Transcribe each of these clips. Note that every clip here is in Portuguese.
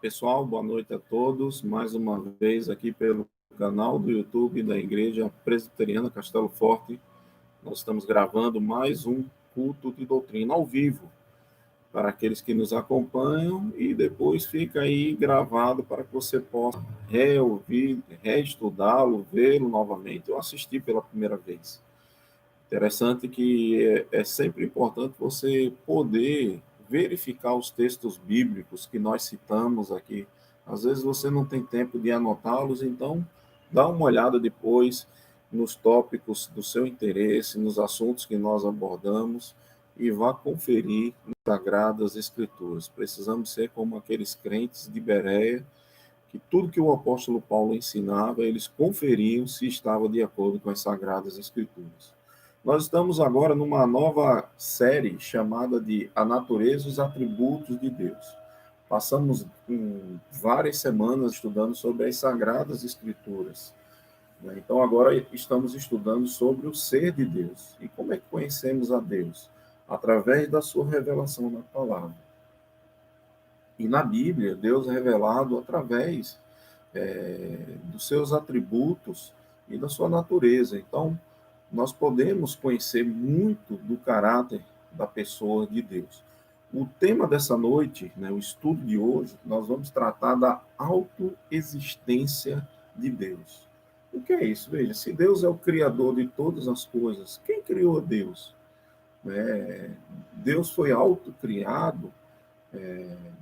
Pessoal, boa noite a todos. Mais uma vez aqui pelo canal do YouTube da Igreja Presbiteriana Castelo Forte. Nós estamos gravando mais um culto de doutrina ao vivo para aqueles que nos acompanham e depois fica aí gravado para que você possa reouvir, reestudá-lo, vê-lo novamente ou assistir pela primeira vez. Interessante que é sempre importante você poder verificar os textos bíblicos que nós citamos aqui. Às vezes você não tem tempo de anotá-los, então dá uma olhada depois nos tópicos do seu interesse, nos assuntos que nós abordamos e vá conferir nas Sagradas Escrituras. Precisamos ser como aqueles crentes de Bereia, que tudo que o apóstolo Paulo ensinava, eles conferiam se estava de acordo com as Sagradas Escrituras. Nós estamos agora numa nova série chamada de A Natureza e os Atributos de Deus. Passamos várias semanas estudando sobre as Sagradas Escrituras. Então, agora estamos estudando sobre o ser de Deus. E como é que conhecemos a Deus? Através da sua revelação na palavra. E na Bíblia, Deus é revelado através dos seus atributos e da sua natureza. Então, nós podemos conhecer muito do caráter da pessoa de Deus. O tema dessa noite, o estudo de hoje, nós vamos tratar da autoexistência de Deus. O que é isso? Veja, se Deus é o criador de todas as coisas, quem criou Deus? Deus foi autocriado,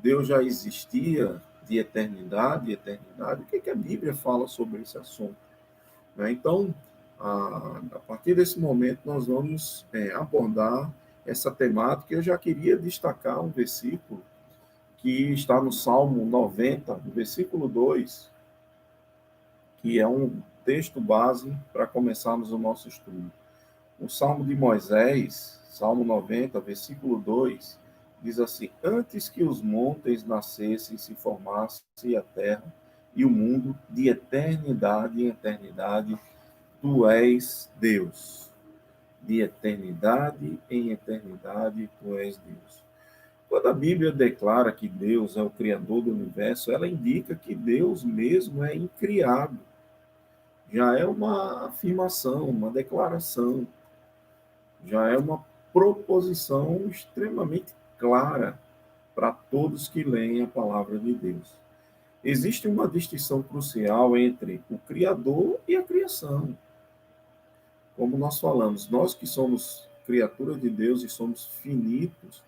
Deus já existia de eternidade em eternidade. O que a Bíblia fala sobre esse assunto? Então, a partir desse momento, nós vamos abordar essa temática. Eu já queria destacar um versículo que está no Salmo 90, no versículo 2, que é um texto base para começarmos o nosso estudo. O Salmo de Moisés, Salmo 90, versículo 2, diz assim: antes que os montes nascessem, se formasse a terra e o mundo, de eternidade em eternidade, tu és Deus. De eternidade em eternidade, tu és Deus. Quando a Bíblia declara que Deus é o Criador do universo, ela indica que Deus mesmo é incriado. Já é uma afirmação, uma declaração, já é uma proposição extremamente clara para todos que leem a palavra de Deus. Existe uma distinção crucial entre o Criador e a criação. Como nós falamos, nós que somos criaturas de Deus e somos finitos,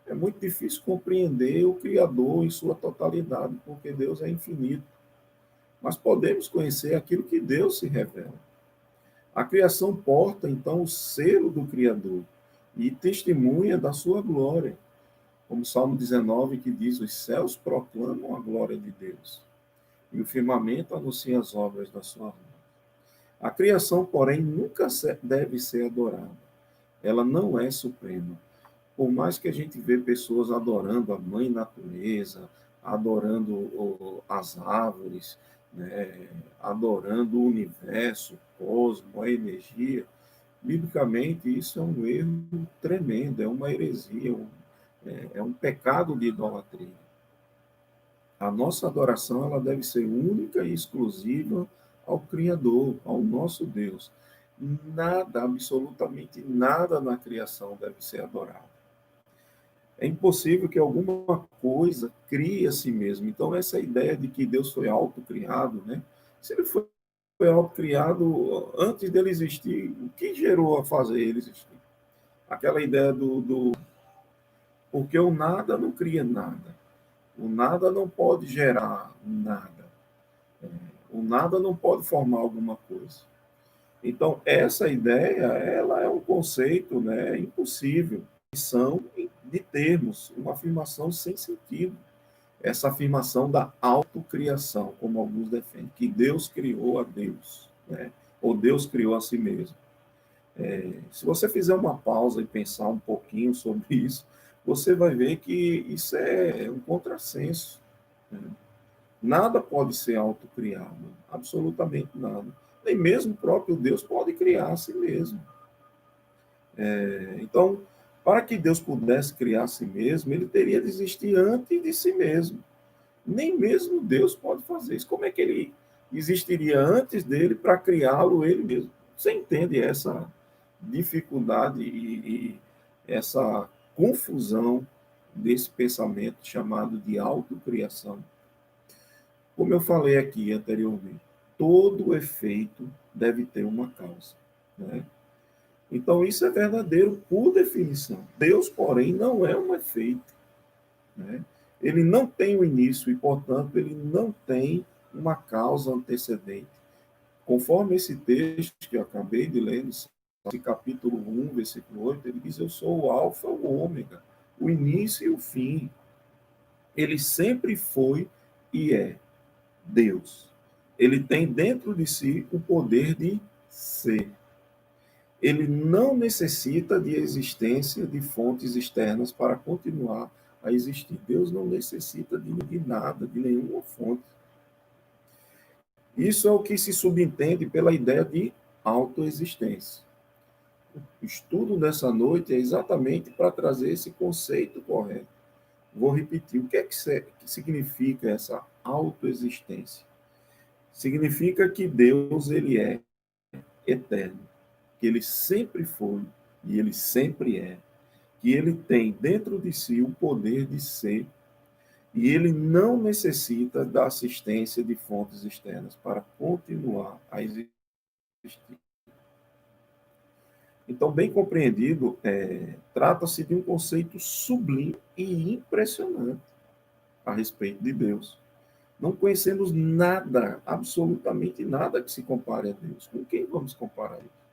é muito difícil compreender o Criador em sua totalidade, porque Deus é infinito. Mas podemos conhecer aquilo que Deus se revela. A criação porta, então, o selo do Criador e testemunha da sua glória. Como o Salmo 19, que diz: os céus proclamam a glória de Deus, e o firmamento anuncia as obras da sua mão. A criação, porém, nunca deve ser adorada. Ela não é suprema. Por mais que a gente vê pessoas adorando a mãe natureza, adorando as árvores, adorando o universo, o cosmos, a energia, biblicamente isso é um erro tremendo, é uma heresia, é um pecado de idolatria. A nossa adoração ela deve ser única e exclusiva ao Criador, ao nosso Deus. Nada, absolutamente nada na criação deve ser adorado. É impossível que alguma coisa crie a si mesmo. Então, essa ideia de que Deus foi autocriado, se ele foi autocriado antes dele existir, o que gerou a fazer ele existir? Aquela ideia porque o nada não cria nada. O nada não pode gerar nada. O nada não pode formar alguma coisa. Então, essa ideia, ela é um conceito impossível. São de termos, uma afirmação sem sentido. Essa afirmação da autocriação, como alguns defendem, que Deus criou a Deus, ou Deus criou a si mesmo. Se você fizer uma pausa e pensar um pouquinho sobre isso, você vai ver que isso é um contrassenso. Nada pode ser autocriado, absolutamente nada. Nem mesmo o próprio Deus pode criar a si mesmo. Então, para que Deus pudesse criar a si mesmo, ele teria de existir antes de si mesmo. Nem mesmo Deus pode fazer isso. Como é que ele existiria antes dele para criá-lo ele mesmo? Você entende essa dificuldade e essa confusão desse pensamento chamado de autocriação? Como eu falei aqui anteriormente, todo efeito deve ter uma causa, né? Então, isso é verdadeiro por definição. Deus, porém, não é um efeito, né? Ele não tem o início e, portanto, ele não tem uma causa antecedente. Conforme esse texto que eu acabei de ler, no capítulo 1, versículo 8, ele diz: Eu sou o Alfa, o Ômega, o início e o fim. Ele sempre foi e é Deus. Ele tem dentro de si o poder de ser. Ele não necessita de existência de fontes externas para continuar a existir. Deus não necessita de nada, de nenhuma fonte. Isso é o que se subentende pela ideia de autoexistência. O estudo dessa noite é exatamente para trazer esse conceito correto. Vou repetir. O que é que significa essa autoexistência? Significa que Deus ele é eterno, que ele sempre foi e ele sempre é, que ele tem dentro de si o poder de ser e ele não necessita da assistência de fontes externas para continuar a existir. Então, bem compreendido, trata-se de um conceito sublime e impressionante a respeito de Deus. Não conhecemos nada, absolutamente nada que se compare a Deus. Com quem vamos comparar isso?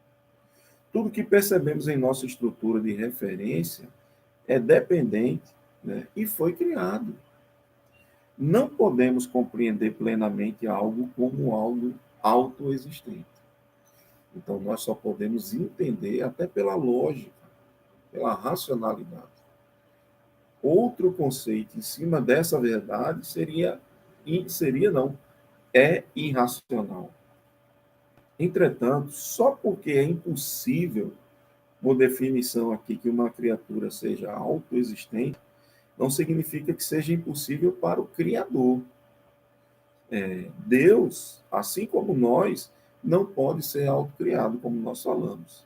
Tudo que percebemos em nossa estrutura de referência é dependente, né, e foi criado. Não podemos compreender plenamente algo como algo autoexistente. Então, nós só podemos entender até pela lógica, pela racionalidade. Outro conceito em cima dessa verdade não, é irracional. Entretanto, só porque é impossível, por definição aqui, que uma criatura seja autoexistente, não significa que seja impossível para o Criador. Deus, assim como nós, não pode ser autocriado, como nós falamos.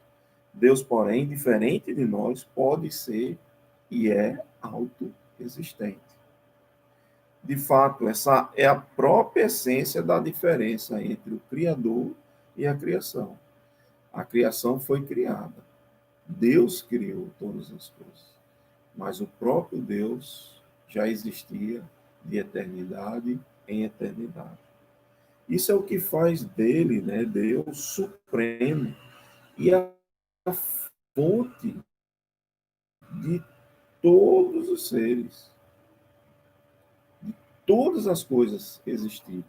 Deus, porém, diferente de nós, pode ser e é autoexistente. De fato, essa é a própria essência da diferença entre o Criador e a criação. A criação foi criada. Deus criou todas as coisas. Mas o próprio Deus já existia de eternidade em eternidade. Isso é o que faz dele, né, Deus supremo e a fonte de todos os seres, de todas as coisas que existiram.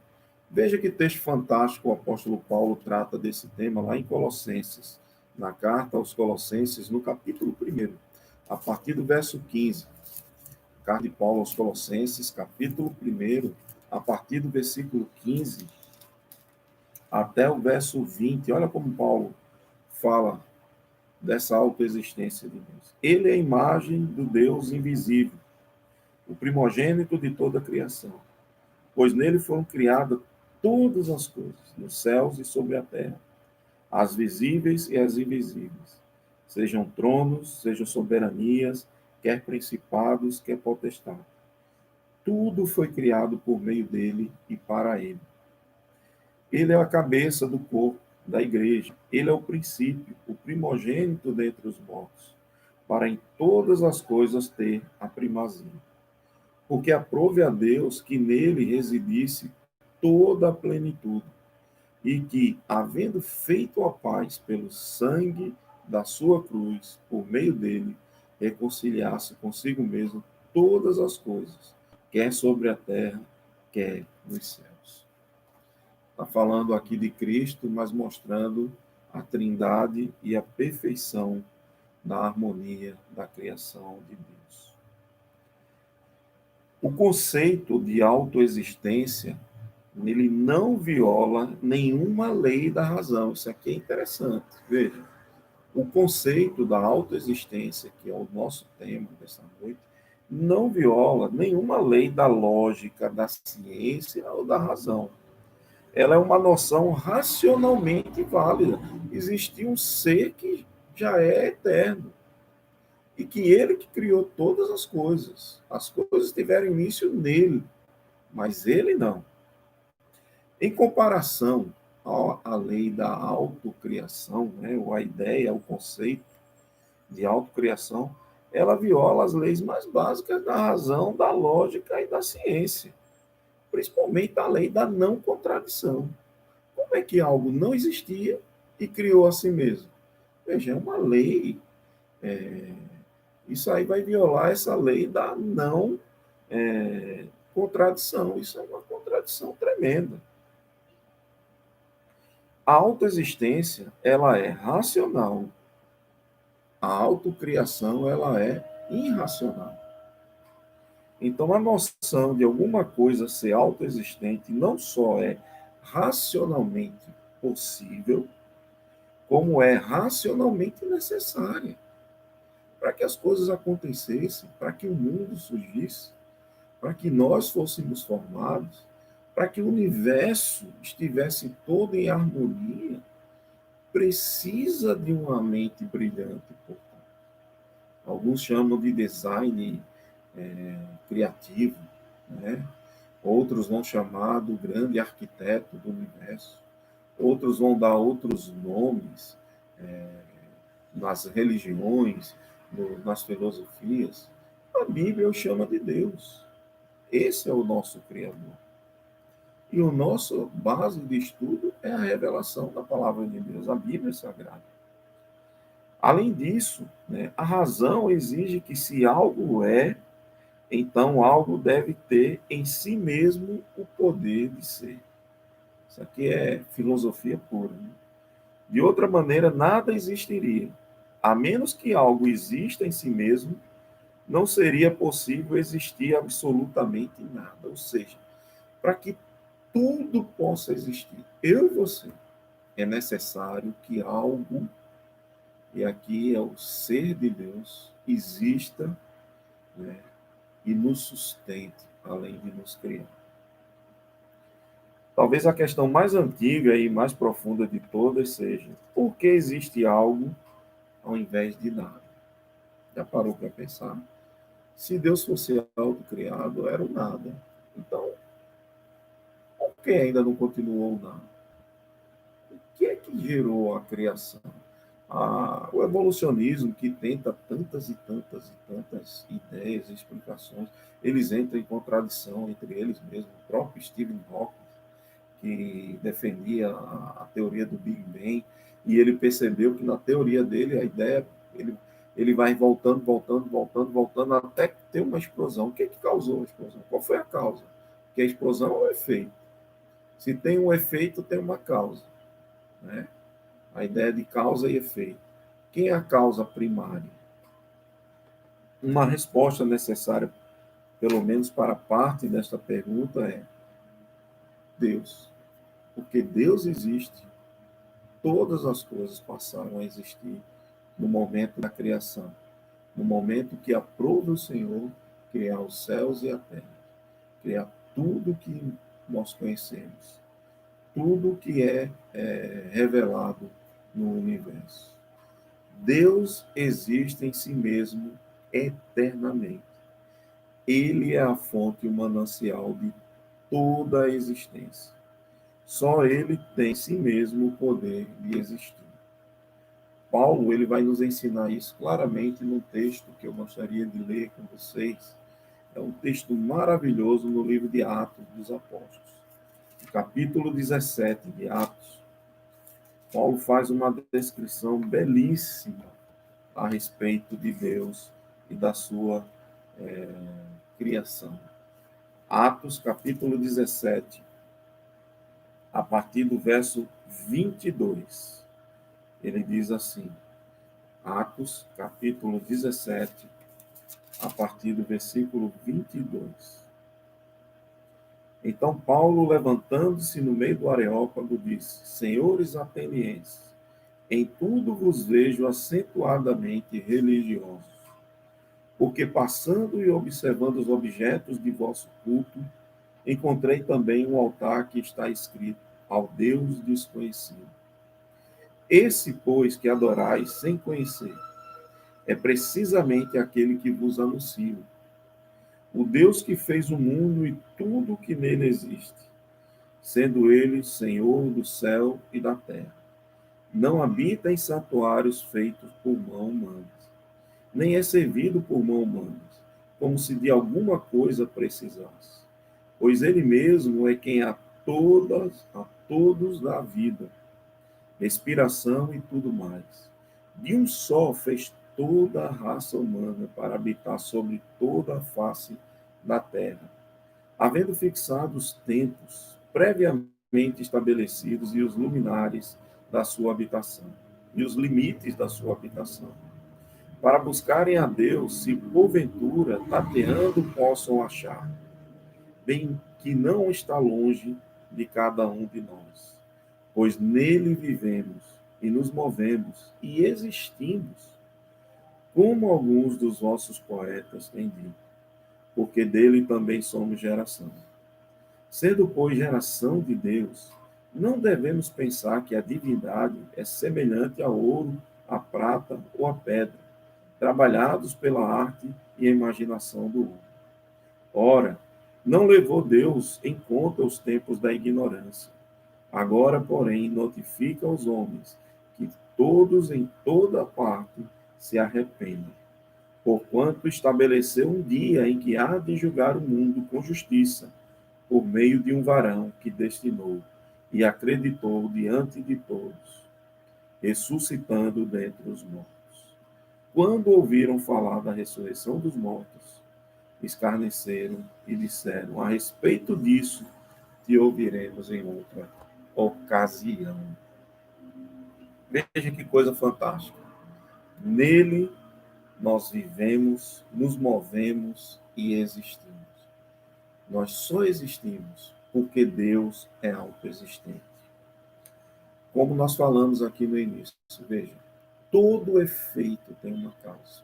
Veja que texto fantástico o apóstolo Paulo trata desse tema lá em Colossenses, na carta aos Colossenses, no capítulo 1, a partir do verso 15. Carta de Paulo aos Colossenses, capítulo 1, a partir do versículo 15 até o verso 20. Olha como Paulo fala dessa autoexistência de Deus. Ele é a imagem do Deus invisível, o primogênito de toda a criação, pois nele foram criadas todas as coisas, nos céus e sobre a terra, as visíveis e as invisíveis, sejam tronos, sejam soberanias, quer principados, quer potestades. Tudo foi criado por meio dele e para ele. Ele é a cabeça do corpo, da igreja. Ele é o princípio, o primogênito dentre os mortos, para em todas as coisas ter a primazia. Porque aprove a Deus que nele residisse toda a plenitude, e que, havendo feito a paz pelo sangue da sua cruz, por meio dele, reconciliasse consigo mesmo todas as coisas, quer sobre a terra, quer nos céus. Está falando aqui de Cristo, mas mostrando a trindade e a perfeição da harmonia da criação de Deus. O conceito de autoexistência, ele não viola nenhuma lei da razão. Isso aqui é interessante. Veja, o conceito da autoexistência, que é o nosso tema dessa noite, não viola nenhuma lei da lógica, da ciência ou da razão. Ela é uma noção racionalmente válida. Existe um ser que já é eterno e que ele que criou todas as coisas. As coisas tiveram início nele, mas ele não. Em comparação à lei da autocriação, né, ou a ideia, o conceito de autocriação, ela viola as leis mais básicas da razão, da lógica e da ciência, principalmente a lei da não contradição. Como é que algo não existia e criou a si mesmo? Veja, é uma lei. é, Isso aí vai violar essa lei da não contradição. Isso é uma contradição tremenda. A autoexistência, ela é racional. A autocriação, ela é irracional. Então, a noção de alguma coisa ser autoexistente não só é racionalmente possível, como é racionalmente necessária. Para que as coisas acontecessem, para que o mundo surgisse, para que nós fôssemos formados, para que o universo estivesse todo em harmonia, precisa de uma mente brilhante. Alguns chamam de design criativo, né? Outros vão chamar do grande arquiteto do universo, outros vão dar outros nomes nas religiões, nas filosofias. A Bíblia o chama de Deus. Esse é o nosso Criador. E o nosso base de estudo é a revelação da palavra de Deus, a Bíblia Sagrada. Além disso, né, a razão exige que se algo é, então algo deve ter em si mesmo o poder de ser. Isso aqui é filosofia pura. Né? De outra maneira, nada existiria. A menos que algo exista em si mesmo, não seria possível existir absolutamente nada. Ou seja, para que tudo possa existir, eu e você, é necessário que algo, e aqui é o ser de Deus, exista, né, e nos sustente, além de nos criar. Talvez a questão mais antiga e mais profunda de todas seja: por que existe algo ao invés de nada? Já parou para pensar? Se Deus fosse autocriado, era o nada. Então, por que ainda não continuou o nada? O que é que gerou a criação? O evolucionismo, que tenta tantas e tantas e tantas ideias e explicações, eles entram em contradição entre eles mesmos. O próprio Stephen Hawking, que defendia a teoria do Big Bang, e ele percebeu que na teoria dele, a ideia, ele vai voltando, voltando, voltando, voltando, até ter uma explosão. O que é que causou a explosão? Qual foi a causa? Porque a explosão é o efeito. Se tem um efeito, tem uma causa. Né? A ideia de causa e efeito. Quem é a causa primária? Uma resposta necessária, pelo menos para parte desta pergunta, é Deus. Porque Deus existe, todas as coisas passaram a existir no momento da criação, no momento que aprove o Senhor criar os céus e a terra, criar tudo que nós conhecemos, tudo que é revelado no universo. Deus existe em si mesmo eternamente. Ele é a fonte e o manancial de toda a existência. Só ele tem em si mesmo o poder de existir. Paulo, ele vai nos ensinar isso claramente num texto que eu gostaria de ler com vocês. É um texto maravilhoso no livro de Atos dos Apóstolos. No capítulo 17 de Atos, Paulo faz uma descrição belíssima a respeito de Deus e da sua criação. Atos, capítulo 17, a partir do verso 22. Ele diz assim, Atos, capítulo 17, a partir do versículo 22. Então Paulo, levantando-se no meio do Areópago, disse: Senhores atenienses, em tudo vos vejo acentuadamente religiosos. porque passando e observando os objetos de vosso culto, encontrei também um altar que está escrito ao Deus desconhecido. Esse, pois, que adorais sem conhecer, é precisamente aquele que vos anuncio, o Deus que fez o mundo e tudo o que nele existe, sendo ele Senhor do céu e da terra. Não habita em santuários feitos por mão humana, nem é servido por mão humana, como se de alguma coisa precisasse. Pois ele mesmo é quem a todos dá vida, respiração e tudo mais. De um só fez toda a raça humana para habitar sobre toda a face da terra, havendo fixado os tempos previamente estabelecidos e os luminares da sua habitação, e os limites da sua habitação, para buscarem a Deus, se porventura, tateando, possam achar, bem que não está longe de cada um de nós, pois nele vivemos e nos movemos e existimos, como alguns dos vossos poetas têm dito, porque dele também somos geração. Sendo, pois, geração de Deus, não devemos pensar que a divindade é semelhante ao ouro, à prata ou à pedra, trabalhados pela arte e a imaginação do homem. Ora, não levou Deus em conta os tempos da ignorância. Agora, porém, notifica aos homens que todos em toda parte se arrependem, porquanto estabeleceu um dia em que há de julgar o mundo com justiça, por meio de um varão que destinou e acreditou diante de todos, ressuscitando dentre os mortos. Quando ouviram falar da ressurreição dos mortos, escarneceram e disseram: a respeito disso, te ouviremos em outra ocasião. Veja que coisa fantástica. Nele nós vivemos, nos movemos e existimos. Nós só existimos porque Deus é autoexistente. Como nós falamos aqui no início, veja, todo efeito tem uma causa.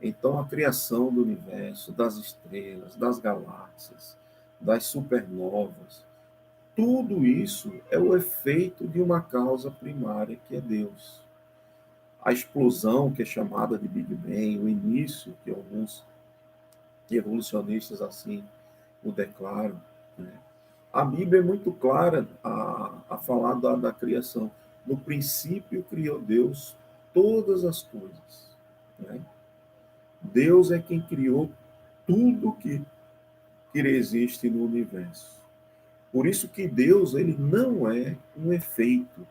Então, a criação do universo, das estrelas, das galáxias, das supernovas, tudo isso é o efeito de uma causa primária, que é Deus. A explosão, que é chamada de Big Bang, o início, que alguns evolucionistas assim o declaram, né? A Bíblia é muito clara a falar da criação. No princípio criou Deus todas as coisas, né? Deus é quem criou tudo que existe no universo. Por isso que Deus, ele não é um efeito,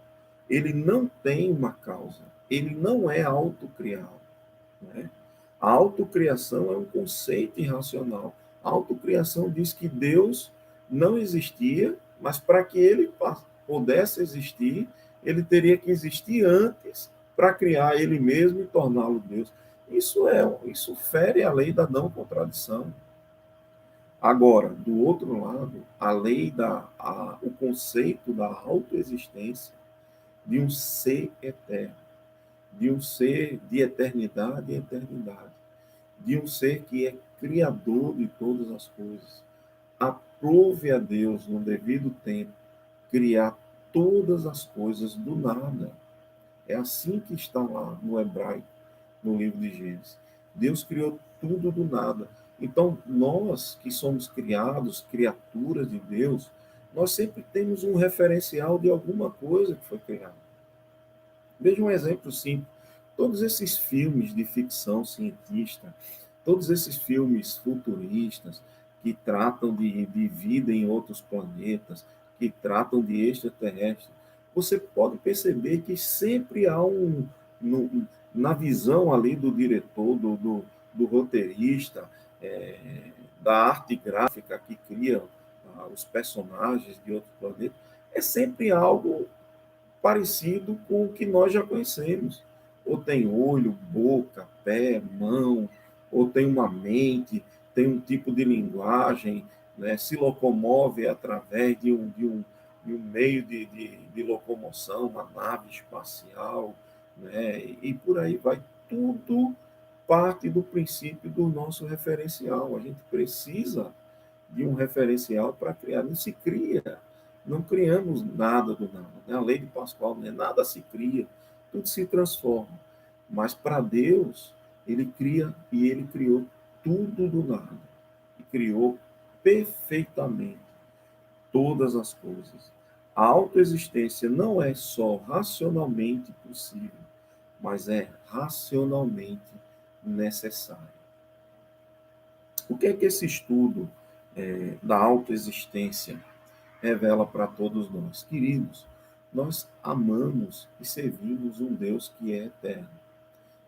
ele não tem uma causa, ele não é autocriado, né? A autocriação é um conceito irracional. A autocriação diz que Deus não existia, mas para que ele pudesse existir, ele teria que existir antes para criar ele mesmo e torná-lo Deus. Isso fere a lei da não contradição. Agora, do outro lado, a lei o conceito da autoexistência de um ser eterno, de um ser de eternidade e eternidade, de um ser que é criador de todas as coisas. Aprove a Deus, no devido tempo, criar todas as coisas do nada. É assim que está lá no hebraico, no livro de Gênesis. Deus criou tudo do nada. Então, nós que somos criados, criaturas de Deus, nós sempre temos um referencial de alguma coisa que foi criada. Veja um exemplo simples. Todos esses filmes de ficção cientista, todos esses filmes futuristas que tratam de vida em outros planetas, que tratam de extraterrestres, você pode perceber que sempre há na visão ali do diretor, do roteirista, da arte gráfica que cria os personagens de outro planeta, é sempre algo parecido com o que nós já conhecemos. Ou tem olho, boca, pé, mão, ou tem uma mente, tem um tipo de linguagem, né? Se locomove através de um meio de locomoção, uma nave espacial, né? E por aí vai. Tudo parte do princípio do nosso referencial. A gente precisa de um referencial para criar. Não se cria, não criamos nada do nada. Né? A lei de Pascal, né? Nada se cria, tudo se transforma. Mas para Deus, ele cria e ele criou tudo do nada. E criou perfeitamente todas as coisas. A autoexistência não é só racionalmente possível, mas é racionalmente necessária. O que é que esse estudo da autoexistência revela para todos nós? Queridos, nós amamos e servimos um Deus que é eterno.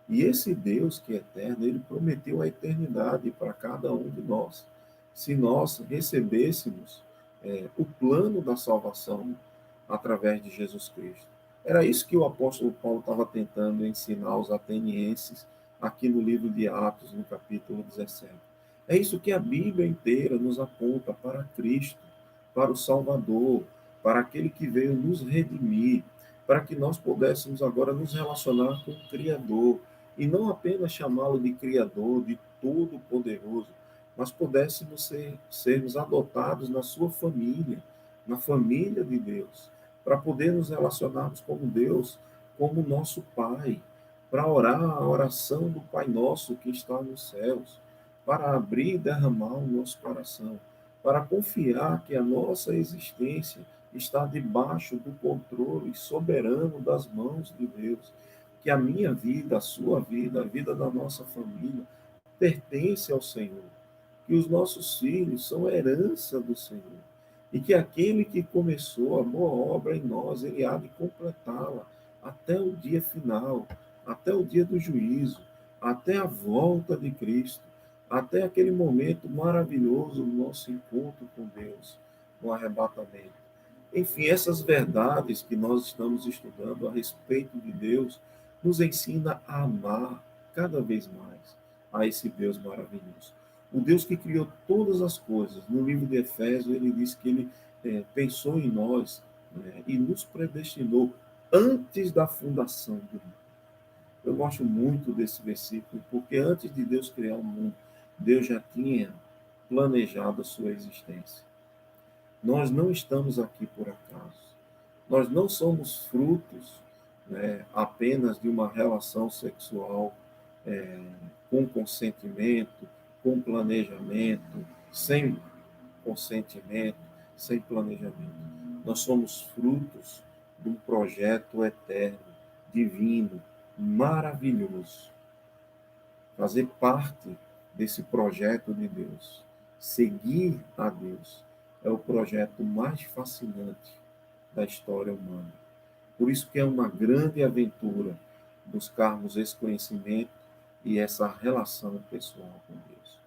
E esse Deus que é eterno, ele prometeu a eternidade para cada um de nós. Se nós recebêssemos o plano da salvação através de Jesus Cristo. Era isso que o apóstolo Paulo estava tentando ensinar aos atenienses aqui no livro de Atos, no capítulo 17. É isso que a Bíblia inteira nos aponta para Cristo, para o Salvador, para aquele que veio nos redimir, para que nós pudéssemos agora nos relacionar com o Criador, e não apenas chamá-lo de Criador, de Todo-Poderoso, mas pudéssemos sermos adotados na sua família, na família de Deus, para poder nos relacionarmos com Deus como nosso Pai, para orar a oração do Pai Nosso que está nos céus, para abrir e derramar o nosso coração, para confiar que a nossa existência está debaixo do controle soberano das mãos de Deus, que a minha vida, a sua vida, a vida da nossa família pertence ao Senhor, que os nossos filhos são herança do Senhor, e que aquele que começou a boa obra em nós, ele há de completá-la até o dia final, até o dia do juízo, até a volta de Cristo, até aquele momento maravilhoso do nosso encontro com Deus, no arrebatamento. Enfim, essas verdades que nós estamos estudando a respeito de Deus nos ensina a amar cada vez mais a esse Deus maravilhoso. O Deus que criou todas as coisas. No livro de Efésios, ele diz que ele pensou em nós, né, e nos predestinou antes da fundação do mundo. Eu gosto muito desse versículo, porque antes de Deus criar o mundo, Deus já tinha planejado a sua existência. Nós não estamos aqui por acaso. Nós não somos frutos, né, apenas de uma relação sexual é, com consentimento, com planejamento, sem consentimento, sem planejamento. Nós somos frutos de um projeto eterno, divino, maravilhoso. Fazer parte desse projeto de Deus, seguir a Deus, é o projeto mais fascinante da história humana. Por isso que é uma grande aventura buscarmos esse conhecimento e essa relação pessoal com Deus.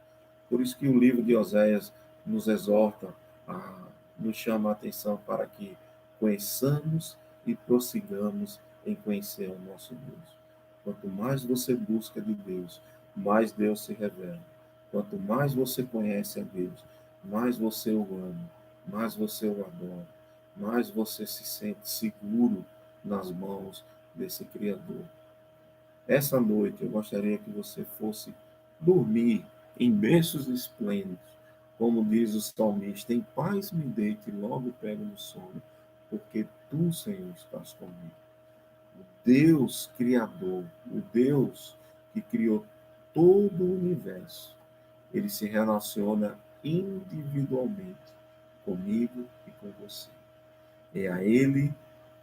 Por isso que o livro de Oséias nos exorta, nos chama a atenção para que conheçamos e prossigamos em conhecer o nosso Deus. Quanto mais você busca de Deus, mais Deus se revela. Quanto mais você conhece a Deus, mais você o ama, mais você o adora, mais você se sente seguro nas mãos desse Criador. Essa noite eu gostaria que você fosse dormir em berços esplêndidos, como diz o salmista, em paz me deito e logo pego no sono, porque tu, Senhor, estás comigo. O Deus Criador, o Deus que criou todo o universo, ele se relaciona individualmente comigo e com você. É a Ele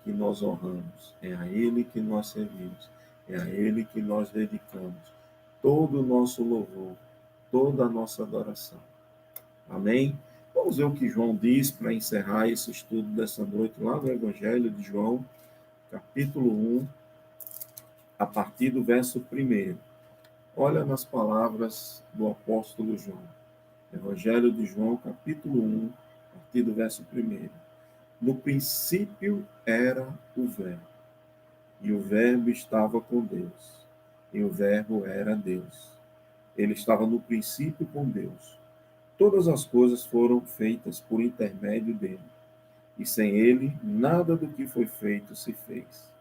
que nós honramos, é a Ele que nós servimos, é a Ele que nós dedicamos todo o nosso louvor, toda a nossa adoração. Amém? Vamos ver o que João diz para encerrar esse estudo dessa noite, lá no Evangelho de João, capítulo 1, a partir do verso 1. Olha nas palavras do apóstolo João. Evangelho de João, capítulo 1, a partir do verso 1. No princípio era o Verbo, e o Verbo estava com Deus, e o Verbo era Deus. Ele estava no princípio com Deus. Todas as coisas foram feitas por intermédio dele, e sem ele, nada do que foi feito se fez.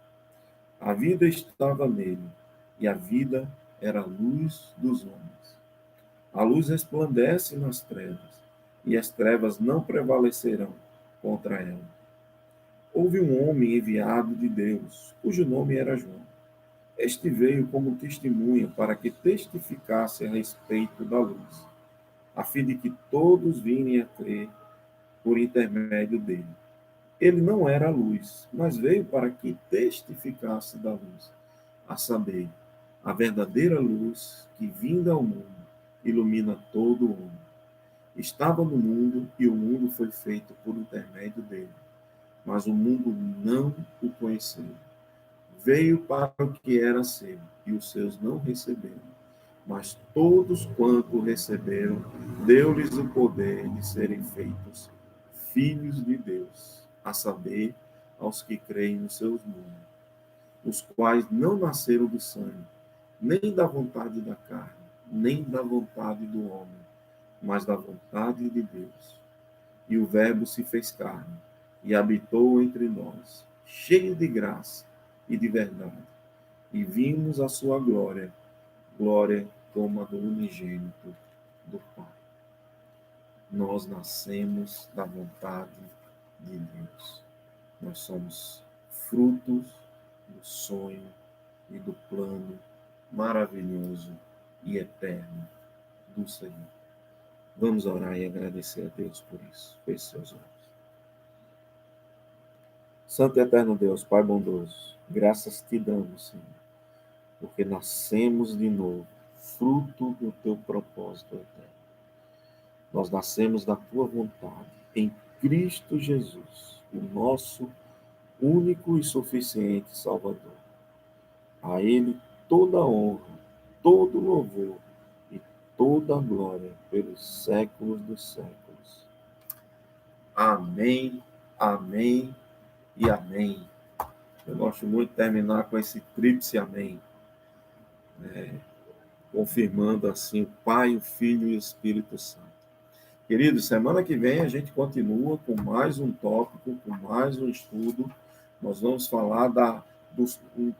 A vida estava nele, e a vida era a luz dos homens. A luz resplandece nas trevas, e as trevas não prevalecerão contra ela. Houve um homem enviado de Deus, cujo nome era João. Este veio como testemunha para que testificasse a respeito da luz, a fim de que todos virem a crer por intermédio dele. Ele não era a luz, mas veio para que testificasse da luz, a saber, a verdadeira luz que, vinda ao mundo, ilumina todo o homem. Estava no mundo e o mundo foi feito por intermédio dele, mas o mundo não o conheceu. Veio para o que era seu, e os seus não receberam. Mas todos quanto receberam, deu-lhes o poder de serem feitos filhos de Deus, a saber, aos que creem nos seus nomes, os quais não nasceram do sangue, nem da vontade da carne, nem da vontade do homem, mas da vontade de Deus. E o Verbo se fez carne e habitou entre nós, cheio de graça e de verdade. E vimos a sua glória, glória como a do unigênito do Pai. Nós nascemos da vontade de Deus. Nós somos frutos do sonho e do plano maravilhoso e eterno do Senhor. Vamos orar e agradecer a Deus por isso. Feche seus olhos. Santo e eterno Deus, Pai bondoso, graças te damos, Senhor, porque nascemos de novo, fruto do teu propósito eterno. Nós nascemos da tua vontade, em Cristo Jesus, o nosso único e suficiente Salvador. A Ele toda a honra, todo louvor e toda a glória pelos séculos dos séculos. Amém, amém e amém. Eu gosto muito de terminar com esse tríplice amém, confirmando assim o Pai, o Filho e o Espírito Santo. Queridos, semana que vem a gente continua com mais um tópico, com mais um estudo. Nós vamos falar do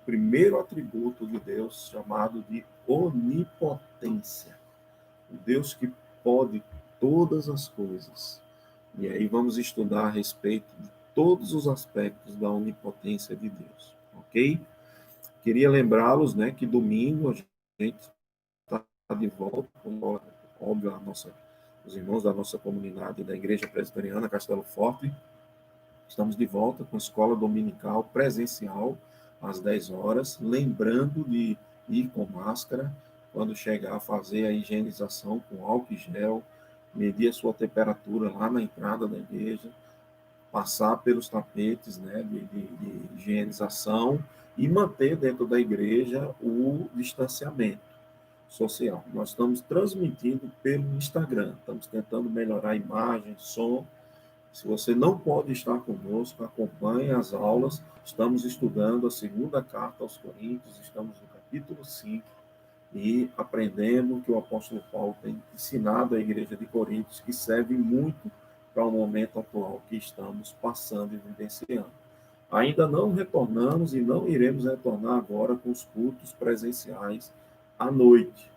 primeiro atributo de Deus, chamado de onipotência. O Deus que pode todas as coisas. E aí vamos estudar a respeito de todos os aspectos da onipotência de Deus, ok? Queria lembrá-los, né, que domingo a gente está de volta, óbvio, os irmãos da nossa comunidade da Igreja Presbiteriana Castelo Forte. Estamos de volta com a escola dominical presencial às 10 horas, lembrando de ir com máscara, quando chegar a fazer a higienização com álcool e gel, medir a sua temperatura lá na entrada da igreja, passar pelos tapetes, né, de higienização e manter dentro da igreja o distanciamento social. Nós estamos transmitindo pelo Instagram, estamos tentando melhorar a imagem, som. Se você não pode estar conosco, acompanhe as aulas. Estamos estudando a segunda carta aos Coríntios, estamos no capítulo 5 e aprendendo que o apóstolo Paulo tem ensinado à igreja de Coríntios, que serve muito para o momento atual que estamos passando e vivenciando. Ainda não retornamos e não iremos retornar agora com os cultos presenciais à noite.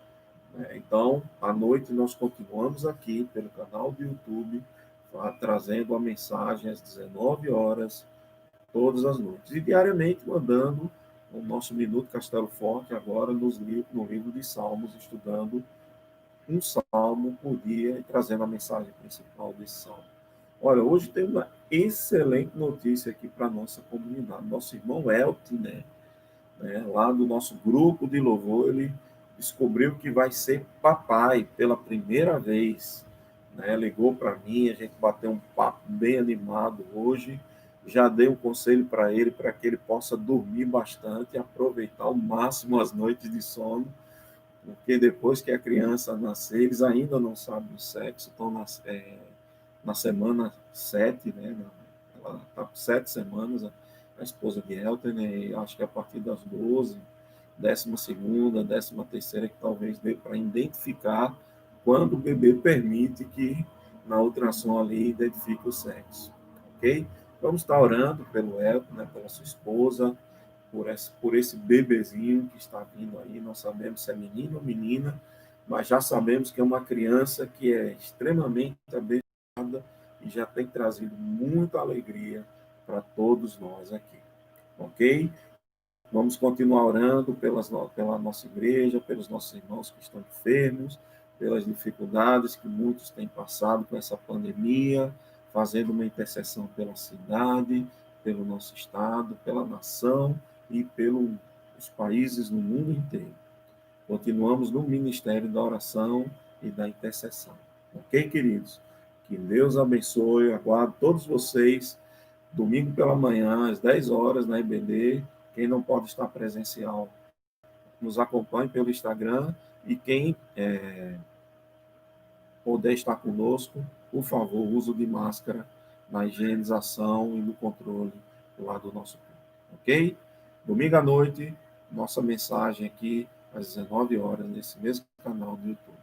Então, à noite nós continuamos aqui pelo canal do YouTube, trazendo a mensagem às 19 horas, todas as noites. E diariamente mandando o nosso Minuto Castelo Forte, agora no livro de Salmos, estudando um salmo por dia e trazendo a mensagem principal desse salmo. Olha, hoje tem uma excelente notícia aqui para a nossa comunidade. Nosso irmão Elton, lá do nosso grupo de louvor, ele descobriu que vai ser papai pela primeira vez. Ligou para mim, a gente bateu um papo bem animado hoje. Já dei um conselho para ele que ele possa dormir bastante e aproveitar ao máximo as noites de sono, porque depois que a criança nascer, eles ainda não sabem o sexo, estão na semana 7, né? Ela está com 7 semanas, a esposa de Elton, e acho que a partir das 12, 12ª, 13ª, que talvez dê para identificar quando o bebê permite que na ultrassom ali identifique o sexo, ok? Vamos estar orando pelo Elton, pela sua esposa, por esse bebezinho que está vindo aí. Não sabemos se é menino ou menina, mas já sabemos que é uma criança que é extremamente abençoada e já tem trazido muita alegria para todos nós aqui. Ok? Vamos continuar orando pela nossa igreja, pelos nossos irmãos que estão enfermos, pelas dificuldades que muitos têm passado com essa pandemia, fazendo uma intercessão pela cidade, pelo nosso estado, pela nação e pelos países no mundo inteiro. Continuamos no ministério da oração e da intercessão. Ok, queridos? Que Deus abençoe. Aguardo todos vocês domingo pela manhã, às 10 horas, na IBD. Quem não pode estar presencial, nos acompanhe pelo Instagram. E quem puder estar conosco, por favor, uso de máscara na higienização e no controle lá do nosso corpo. Ok? Domingo à noite, nossa mensagem aqui às 19 horas, nesse mesmo canal do YouTube.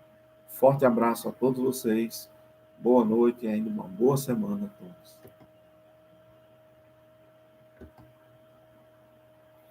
Forte abraço a todos vocês. Boa noite e ainda uma boa semana a todos.